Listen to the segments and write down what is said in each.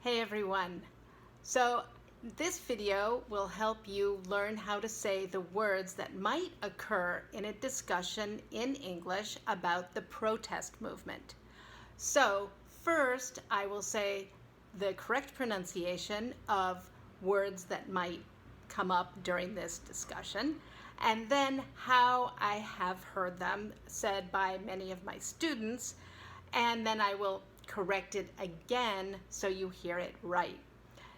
Hey everyone. So this video will help you learn how to say the words that might occur in a discussion in English about the protest movement. So first I will say the correct pronunciation of words that might come up during this discussion, and then how I have heard them said by many of my students, and then I will correct it again so you hear it right.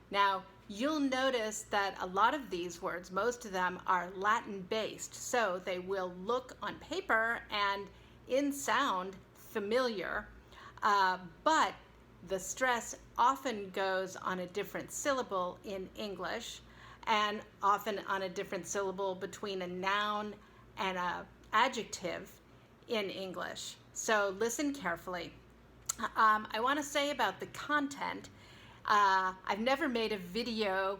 Now, you'll notice that a lot of these words, most of them are Latin based, so they will look on paper and in sound familiar, but the stress often goes on a different syllable in English, and often on a different syllable between a noun and an adjective in English. So listen carefully. I want to say about the content, I've never made a video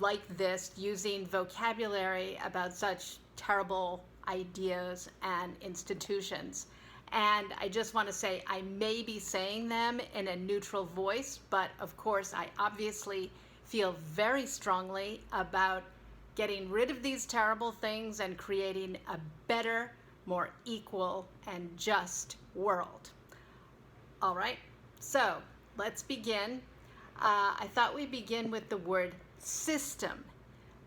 like this using vocabulary about such terrible ideas and institutions. And I just want to say I may be saying them in a neutral voice, but of course I obviously feel very strongly about getting rid of these terrible things and creating a better, more equal and just world. All right, so let's begin. I thought we'd begin with the word system,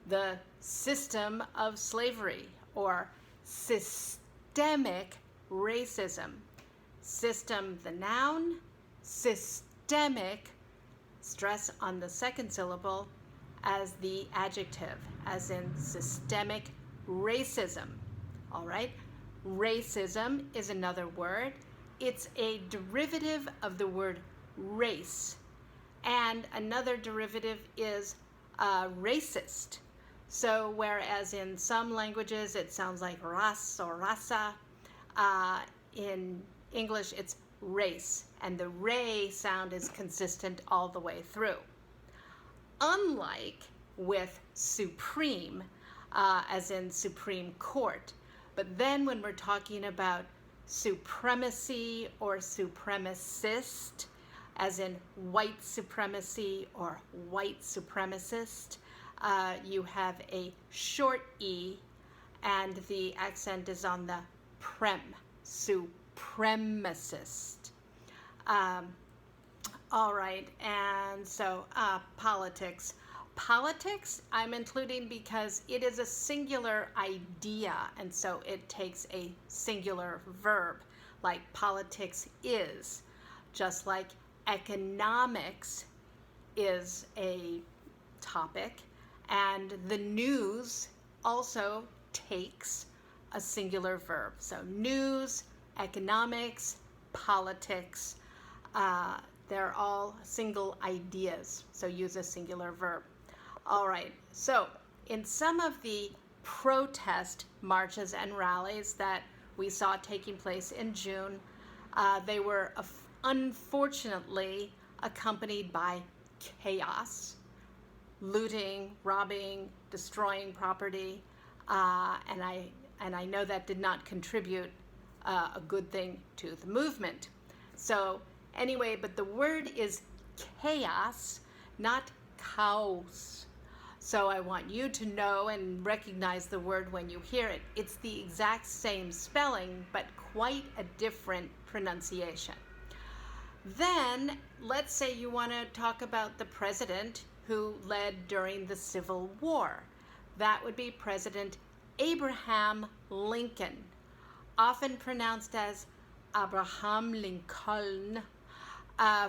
the system of slavery, or systemic racism. System, the noun, systemic, stress on the second syllable, as the adjective, as in systemic racism. All right, racism is another word. It's a derivative of the word race, and another derivative is racist. So whereas in some languages it sounds like ras or rasa, in English it's race, and the ray sound is consistent all the way through. Unlike with supreme, as in Supreme Court, but then when we're talking about supremacy or supremacist, as in white supremacy or white supremacist, you have a short E, and the accent is on the prem, supremacist. All right, and so politics. Politics I'm including because it is a singular idea, and so it takes a singular verb, like politics is, just like economics is a topic, and the news also takes a singular verb. So news, economics, politics, they're all single ideas, so use a singular verb. All right, so in some of the protest marches and rallies that we saw taking place in June, they were unfortunately accompanied by chaos, looting, robbing, destroying property, and I know that did not contribute a good thing to the movement. So anyway, but the word is chaos, not chaos. So I want you to know and recognize the word when you hear it. It's the exact same spelling, but quite a different pronunciation. Then let's say you want to talk about the president who led during the Civil War. That would be President Abraham Lincoln, often pronounced as Abraham Lincoln.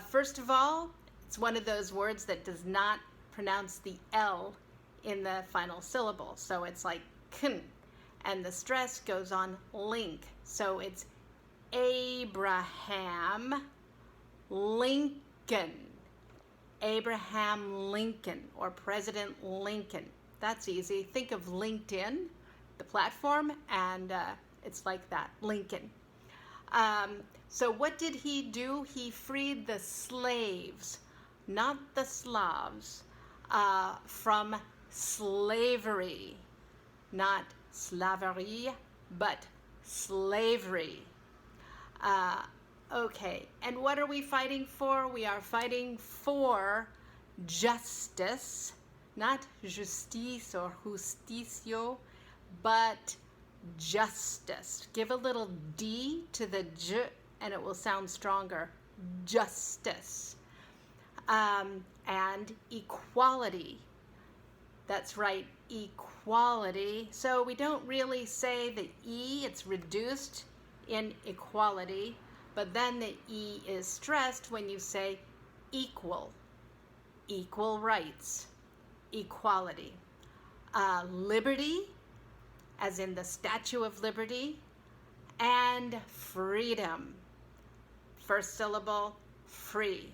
First of all, it's one of those words that does not pronounce the L in the final syllable, so it's like kn, and the stress goes on link, so it's Abraham Lincoln. Abraham Lincoln, or President Lincoln. That's easy. Think of LinkedIn, the platform, and it's like that, Lincoln. So what did he do? He freed the slaves, not the Slavs, from slavery, not slavery, but slavery. Okay, and what are we fighting for? We are fighting for justice, not justice or justicio, but justice. Give a little D to the J and it will sound stronger. Justice. And equality. That's right, equality. So we don't really say the E, it's reduced in equality, but then the E is stressed when you say equal. Equal rights, equality. Liberty, as in the Statue of Liberty, and freedom. First syllable, free.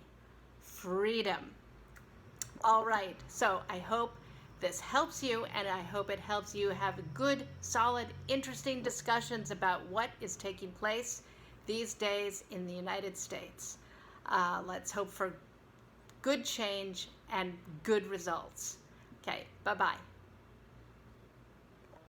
Freedom. All right, so I hope this helps you, and I hope it helps you have good, solid, interesting discussions about what is taking place these days in the United States. Let's hope for good change and good results. Okay, bye-bye.